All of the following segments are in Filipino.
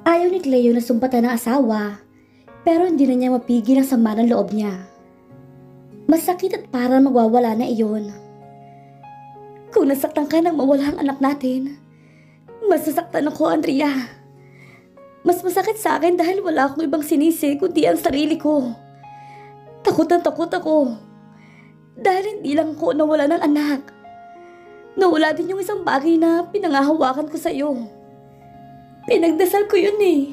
Ayaw ni Cleo na sumpatan ng asawa, pero hindi na niya mapigil ang sama ng loob niya. Masakit at parang magwawala na iyon. Kung nasaktan ka nang mawala ang anak natin, mas nasaktan ako, Andrea. Mas masakit sa akin dahil wala akong ibang sinisi kundi ang sarili ko. Takot ako. Dahil hindi lang ako nawala ng anak. Nawala din yung isang bagay na pinangahawakan ko sa iyo. Pinagdasal ko yun eh.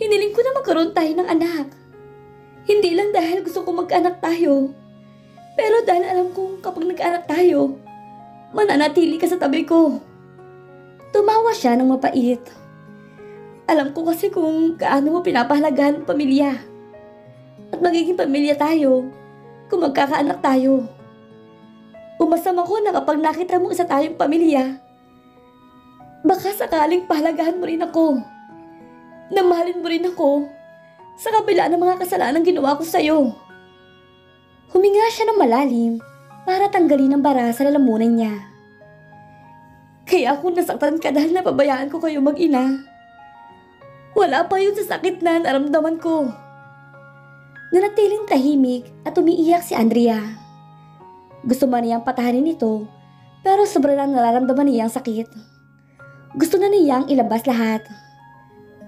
Hiniling ko na magkaroon tayo ng anak. Hindi lang dahil gusto ko magkaanak tayo. Pero dahil alam kong kapag nagkaanak tayo, mananatili ka sa tabi ko. Tumawa siya ng mapait. Alam ko kasi kung gaano mo pinapahalagahan ang pamilya. At magiging pamilya tayo kung magkakaanak tayo. Umasam ako na kapag nakita mo isa tayong pamilya, baka sakaling pahalagahan mo rin ako. Na mahalin mo rin ako sa kabila ng mga kasalanang ginawa ko sa'yo. Huminga siya ng malalim para tanggalin ang bara sa lalamunan niya. Kaya ako nasaktan ka dahil napabayaan ko kayo mag-ina. Wala pa yun sa sakit na naramdaman ko. Nanatiling tahimik at umiiyak si Andrea. Gusto man niyang patahanin ito, pero sobra lang nararamdaman niyang sakit. Gusto na niyang ilabas lahat.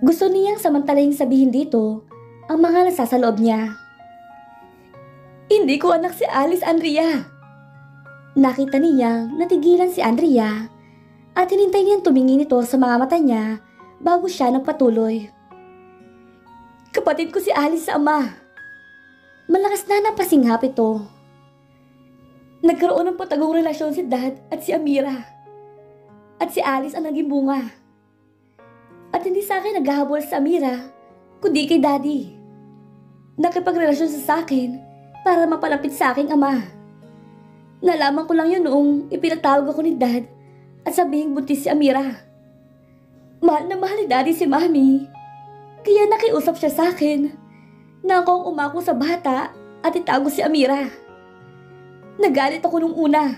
Gusto niyang samantalahing sabihin dito ang mga nasa sa loob niya. Hindi ko anak si Alice, Andrea. Nakita niyang natigilan si Andrea at hinintay niyang tumingin ito sa mga mata niya bago siya nagpatuloy. Kapatid ko si Alice sa ama. Malakas na napasinghap ito. Nagkaroon ng patagong relasyon si Dad at si Amira. At si Alice ang naging bunga. At hindi sa akin naghahabol sa Amira, kundi kay Daddy. Nakipagrelasyon sa akin para mapalapit sa aking ama. Nalaman ko lang yun noong ipinatawag ako ni Dad at sabihing buntis si Amira. Mahal na mahal ni Daddy si Mami, kaya nakiusap siya sa akin na ako ang umako sa bata at itago si Amira. Nagalit ako nung una.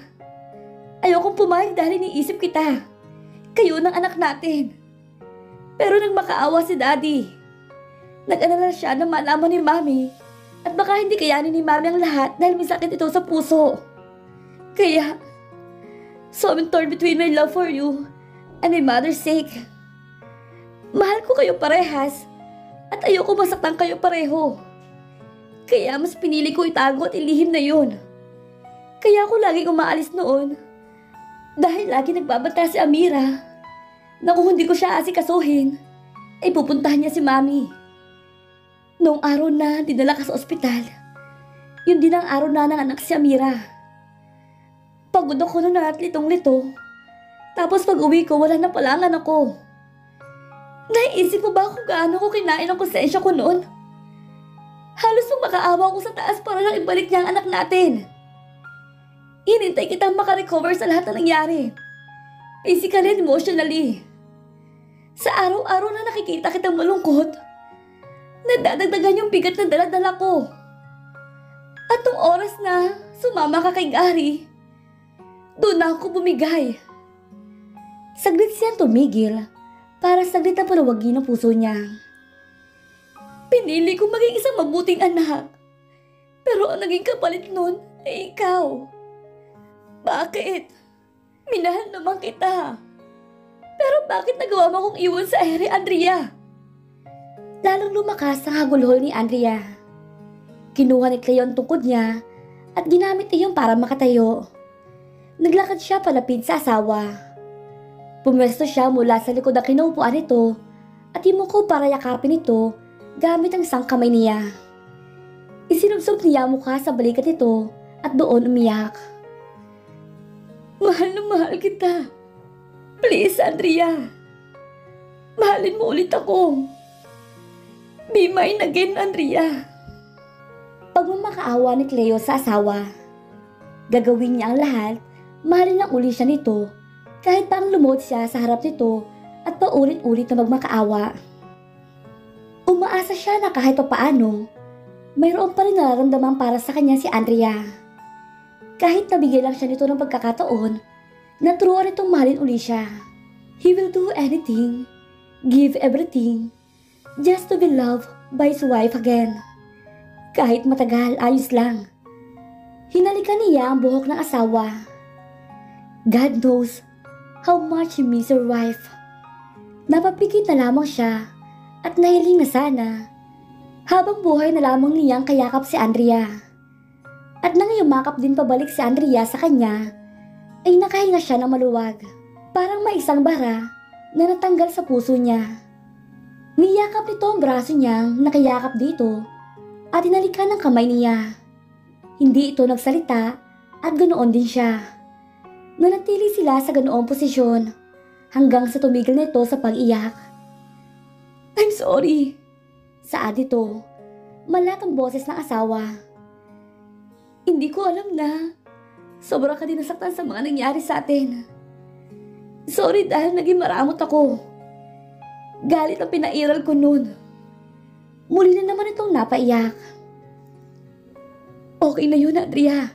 Ayokong pumayag dahil iniisip kita. Kayo ng anak natin. Pero nang makaawa si Daddy, nag-alala siya na malaman ni Mami at baka hindi kayanin ni Mami ang lahat dahil may sakit ito sa puso. Kaya, so I'm torn between my love for you and my mother's sake. Mahal ko kayo parehas at ayoko masaktan kayo pareho. Kaya mas pinili ko itago at ilihim na yun. Kaya ako laging umaalis noon dahil lagi nagbabanta si Amira na kung hindi ko siya asikasuhin, ay pupuntahan niya si Mami. Noong araw na dinala ka sa ospital, yun din ang araw na nanganak si Amira. Pagod ako noon at litong-lito. Tapos pag uwi ko, wala na pala ang anak ko. Naiisip mo ba kung gaano ko kinain ang konsensya ko noon? Halos nung makaawa ko sa taas para lang ibalik niya ang anak natin. Hinintay kitang makarecover sa lahat na nangyari. Physically and emotionally. Sa araw-araw na nakikita kitang malungkot, nadadagdagan yung bigat na dala-dala ko. At nung oras na sumama ka kay Gary, doon na ako bumigay. Saglit siyang tumigil para saglit na palawagin ang puso niya. Pinili kong maging isang mabuting anak. Pero ang naging kapalit nun ay ikaw. Bakit? Minahal naman kita. Pero bakit nagawa mo akong iwan sa ere, Andrea? Lalong lumakas ang hagulhol ni Andrea. Kinuha ni Cleo ang tungkod niya at ginamit iyon para makatayo. Naglakad siya palapit sa asawa. Pumwesto siya mula sa likod ng kinaupuan nito at yumuko para yakapin ito gamit ang isang kamay niya. Isinubsob niya ang mukha sa balikat nito at doon umiyak. Mahal na mahal kita. Please, Andrea. Mahalin mo ulit ako. Be mine again, Andrea. Pagmamakaawa ni Cleo sa asawa. Gagawin niya ang lahat, mahalin ang uli siya nito kahit pa ang lumuhod siya sa harap nito at paulit-ulit na magmakaawa. Umaasa siya na kahit pa paano, mayroon pa rin nararamdaman para sa kanya si Andrea. Kahit nabigyan lang siya nito ng pagkakataon, natruan itong mahalin uli siya. He will do anything give everything, just to be loved by his wife again. Kahit matagal, ayos lang. Hinalikan niya ang buhok ng asawa. God knows how much he miss her wife. Napapikit na lamang siya at nahiling na sana habang buhay na lamang niyang kayakap si Andrea. At nang yumakap din pabalik si Andrea sa kanya, ay nakahinga siya ng maluwag. Parang may isang bara na natanggal sa puso niya. Niyakap nito ang braso niyang nakayakap dito at hinalikan ng kamay niya. Hindi ito nagsalita at ganoon din siya. Nanatili sila sa ganoong posisyon hanggang sa tumigil na ito sa pag-iyak. I'm sorry. Saad ito, malat ang boses ng asawa. Hindi ko alam na sobra ka din nasaktan sa mga nangyari sa atin. Sorry dahil naging maramot ako. Galit ang pinairal ko noon. Muli na naman itong napaiyak. Okay na yun, Andrea.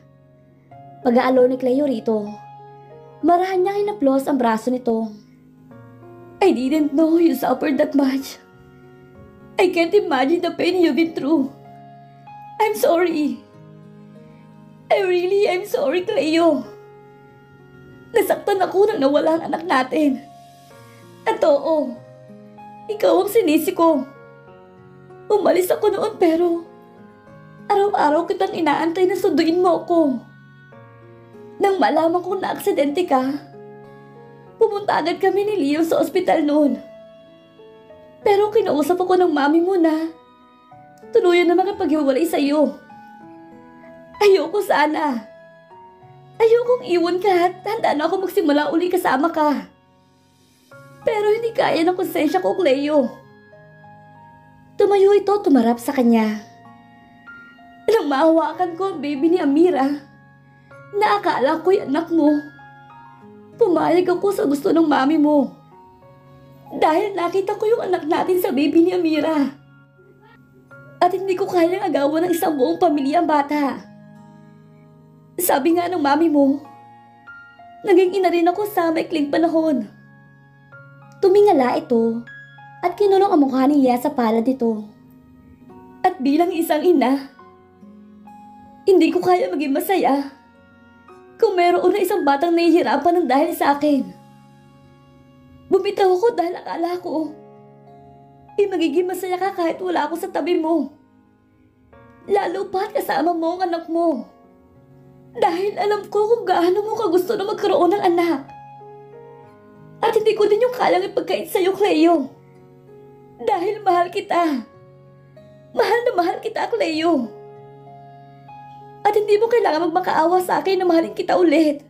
Pag-aalo ni Cleo rito. Marahan niyang hinaplos ang braso nito. I didn't know you suffered that much. I can't imagine the pain you've been through. I'm sorry. I'm sorry, Cleo. Nasaktan ako nang nawala ang anak natin. At oo, ikaw ang sinisi ko. Umalis ako noon pero araw-araw kitang inaantay na sunduin mo ako. Nang malaman kong na-aksidente ka, pumunta agad kami ni Leo sa ospital noon. Pero kinausap ako ng mami mo na tuluyan na makipaghiwalay sa iyo. Ayoko sana. Ayokong iwan ka at handa na ako magsimula uli kasama ka. Pero hindi kaya ng konsensya ko, Cleo. Tumayo ito, tumarap sa kanya. Nang maawakan ko ang baby ni Amira, na akala ko'y anak mo, pumayag ako sa gusto ng mami mo. Dahil nakita ko yung anak natin sa baby ni Amira. At hindi ko kayang agawan ng isang buong pamilya ang bata. Sabi nga ng mami mo, naging ina rin ako sa maikling panahon. Tumingala ito at kinulong ang mukha niya sa palad nito. At bilang isang ina, hindi ko kaya maging masaya kung meron na isang batang nahihirapan ng dahil sa akin. Bumitaw ako dahil akala ko, magiging masaya ka kahit wala ako sa tabi mo. Lalo pa't kasama mo ang anak mo. Dahil alam ko kung gaano mo ka gusto na magkaroon ng anak. At hindi ko din yung kayang ipagkait sa'yo, Cleo. Dahil mahal kita. Mahal na mahal kita, Cleo. At hindi mo kailangan magmakaawa sa akin na mahalin kita ulit.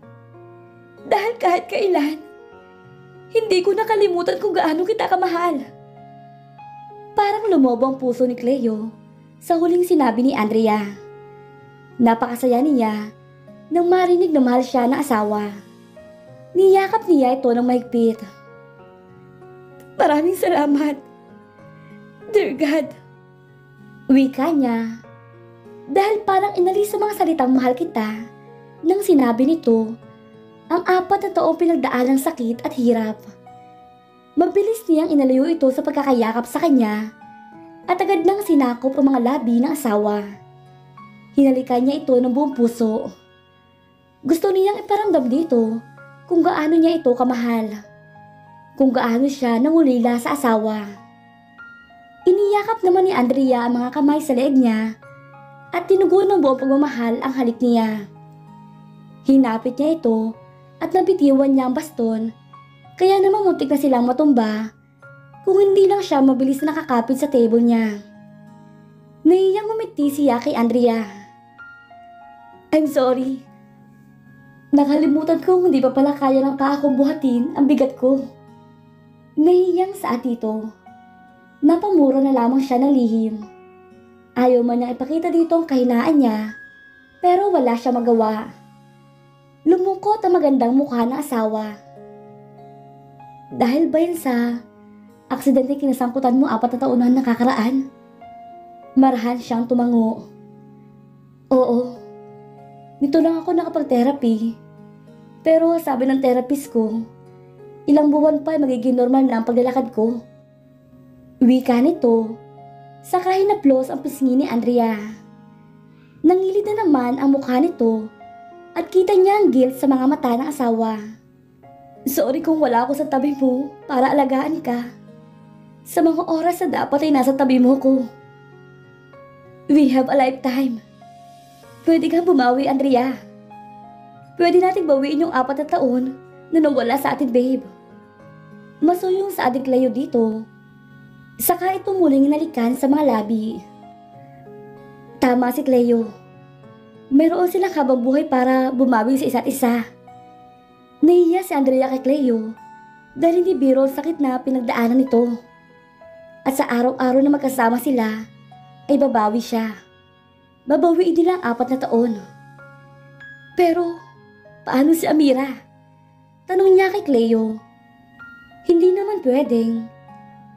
Dahil kahit kailan, hindi ko nakalimutan kung gaano kita kamahal. Parang lumobo ang puso ni Cleo sa huling sinabi ni Andrea. Napakasaya niya nang marinig na mahal siya ng asawa. Niyakap niya ito ng mahigpit. Maraming salamat, dear God. Wika niya. Dahil parang inalis sa mga salitang mahal kita nang sinabi nito ang 4 na taong pinagdaalang sakit at hirap. Mabilis niyang inalayo ito sa pagkakayakap sa kanya at agad nang sinakop ang mga labi ng asawa. Hinalikan niya ito ng buong puso. Gusto niyang iparamdam dito kung gaano niya ito kamahal. Kung gaano siya nangulila sa asawa. Iniyakap naman ni Andrea ang mga kamay sa leeg niya at tinugon ng buong pagmamahal ang halik niya. Hinapit niya ito at nabitiwan niya ang baston, kaya naman muntik na silang matumba kung hindi lang siya mabilis na nakakapit sa table niya. Naiyang ngumiti siya kay Andrea. I'm sorry. Nakalimutan ko hindi pa pala kaya ng paa kong buhatin ang bigat ko. Nahiyang saad ito. Napamura na lamang siya ng lihim. Ayaw man niya ipakita dito ang kahinaan niya, pero wala siya magawa. Lumungkot ang magandang mukha ng asawa. Dahil ba yan sa aksidente kinasangkutan mo 4 na taon na nakakaraan? Marahan siyang tumango. Oo, nito lang ako nakapag-therapy. Pero sabi ng therapist ko, ilang buwan pa magiging normal na ang paglalakad ko. Wika nito, saka hinaplos ang pisngi ni Andrea. Nangilid na naman ang mukha nito at kita niya ang guilt sa mga mata ng asawa. Sorry kung wala ako sa tabi mo para alagaan ka. Sa mga oras na dapat ay nasa tabi mo ko. We have a lifetime. Pwede kang bumawi, Andrea. Pwede nating bawiin yung 4 na taon na nawala sa atin, babe. Masuyong sa adik Cleo dito. Saka ito muling inalikan sa mga labi. Tama si Cleo. Meron silang habang buhay para bumawi sa isa't isa. Nahiya si Andrea kay Cleo dahil hindi biro ang sakit na pinagdaanan nito. At sa araw-araw na magkasama sila, ay babawi siya. Babawiin nila ang 4 na taon. Pero, paano si Amira? Tanong niya kay Cleo. Hindi naman pwedeng.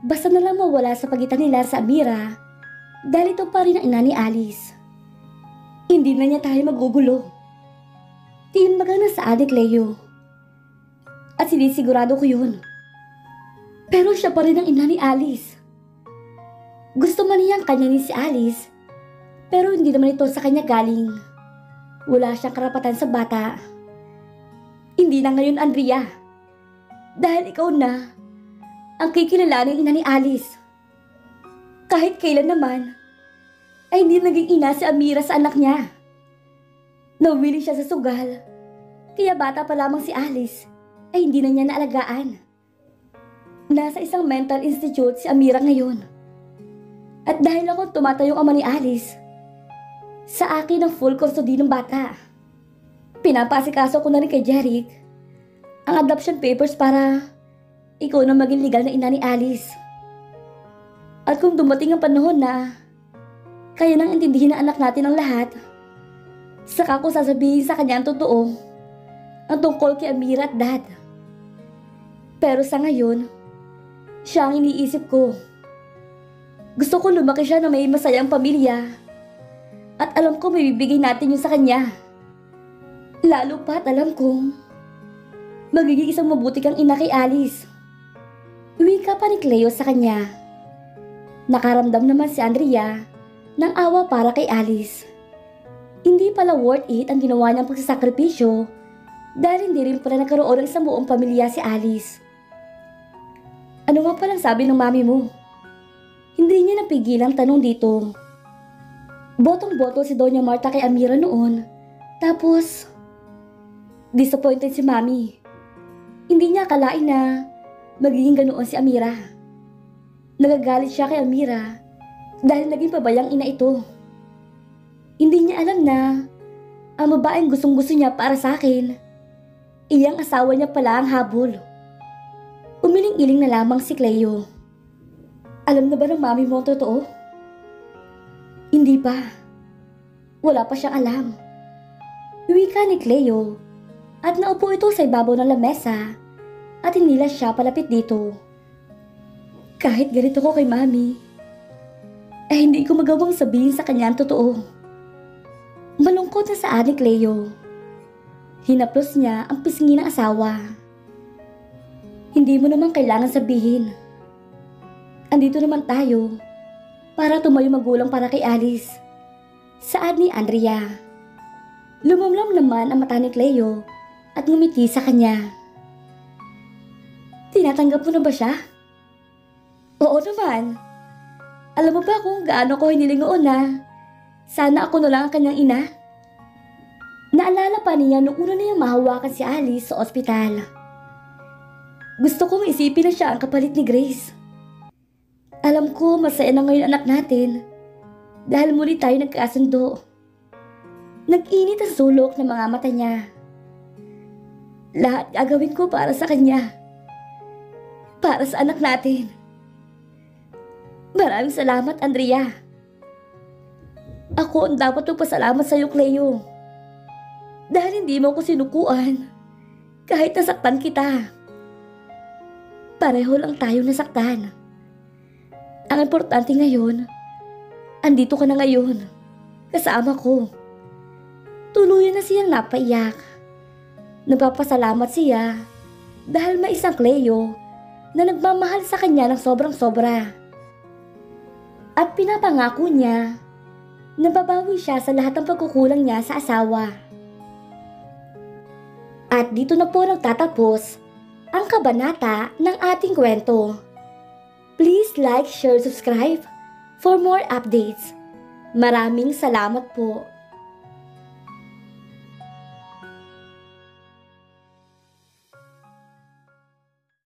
Basta na lang mawala sa pagitan nila sa Amira dahil ito pa rin ang ina ni Alice. Hindi na niya tayo magugulo. Tiimbaga na sa adik Cleo. At sinisigurado ko yun. Pero siya pa rin ang ina ni Alice. Gusto man niyang kanyanin si Alice, pero hindi naman ito sa kanya galing. Wala siyang karapatan sa bata. Hindi na ngayon, Andrea. Dahil ikaw na ang kikilalaning ina ni Alice. Kahit kailan naman, ay hindi naging ina si Amira sa anak niya. Nawili siya sa sugal, kaya bata pa lamang si Alice ay hindi na niya naalagaan. Nasa isang mental institute si Amira ngayon. At dahil ako tumatayong ama ni Alice, sa akin ang full custody ng bata. Pinapasikaso ko na rin kay Jeric ang adoption papers para ikaw na maging legal na ina ni Alice. At kung dumating ang panahon na kaya nang intindihin ng anak natin ang lahat, saka ko sasabihin sa kanya ang totoo, ang tungkol kay Amira at Dad. Pero sa ngayon, siya ang iniisip ko. Gusto ko lumaki siya na may masayang pamilya at alam ko may bibigay natin yun sa kanya. Lalo pa't alam kong magiging isang mabuti kang ina kay Alice. Wika pa ni Cleo sa kanya. Nakaramdam naman si Andrea ng awa para kay Alice. Hindi pala worth it ang ginawa niyang pagsasakripisyo dahil hindi rin pala nagkaroon ng isang buong pamilya si Alice. Ano nga palang sabi ng mami mo? Hindi niya napigil ang tanong dito. Botong-boto si Doña Marta kay Amira noon. Tapos, disappointed si mami. Hindi niya akalain na magiging ganoon si Amira. Nagagalit siya kay Amira dahil naging pabayang ina ito. Hindi niya alam na ang babaeng gustong-gusto niya para sa akin, iyang asawa niya pala ang habol. Umiling-iling na lamang si Cleo. Alam na ba ng mami mo ang totoo? Hindi pa. Wala pa siyang alam. Wika ni Cleo at naupo ito sa ibabaw ng lamesa at hinila siya palapit dito. Kahit ganito ko kay mami, hindi ko magawang sabihin sa kanya ang totoo. Malungkot na sa ni Cleo. Hinaplos niya ang pisngi ng asawa. Hindi mo naman kailangan sabihin. Andito naman tayo para tumayo magulang para kay Alice. Saad ni Andrea. Lumamlam naman ang mata ni Cleo at ngumiti sa kanya. Tinatanggap mo na ba siya? Oo naman. Alam mo ba kung gaano ko hiniling noon na sana ako na lang ang kanyang ina? Naalala pa niya nung una niyang mahawakan si Alice sa ospital. Gusto kong isipin na siya ang kapalit ni Grace. Alam ko masaya na ngayon anak natin dahil muli tayo nagkasundo. Nag-init ang sulok ng mga mata niya. Lahat gagawin ko para sa kanya. Para sa anak natin. Maraming salamat, Andrea. Ako ang dapat magpasalamat sa iyo, Cleo. Dahil hindi mo ko sinukuan kahit nasaktan kita. Pareho lang tayo nasaktan. Ang importante ngayon, andito ka na ngayon, kasama ko. Tuluyan na siyang napaiyak. Nagpapasalamat siya dahil may isang Cleo na nagmamahal sa kanya ng sobrang sobra. At pinapangako niya na babawi siya sa lahat ng pagkukulang niya sa asawa. At dito na po nagtatapos ang kabanata ng ating kwento. Please like, share, subscribe for more updates. Maraming salamat po.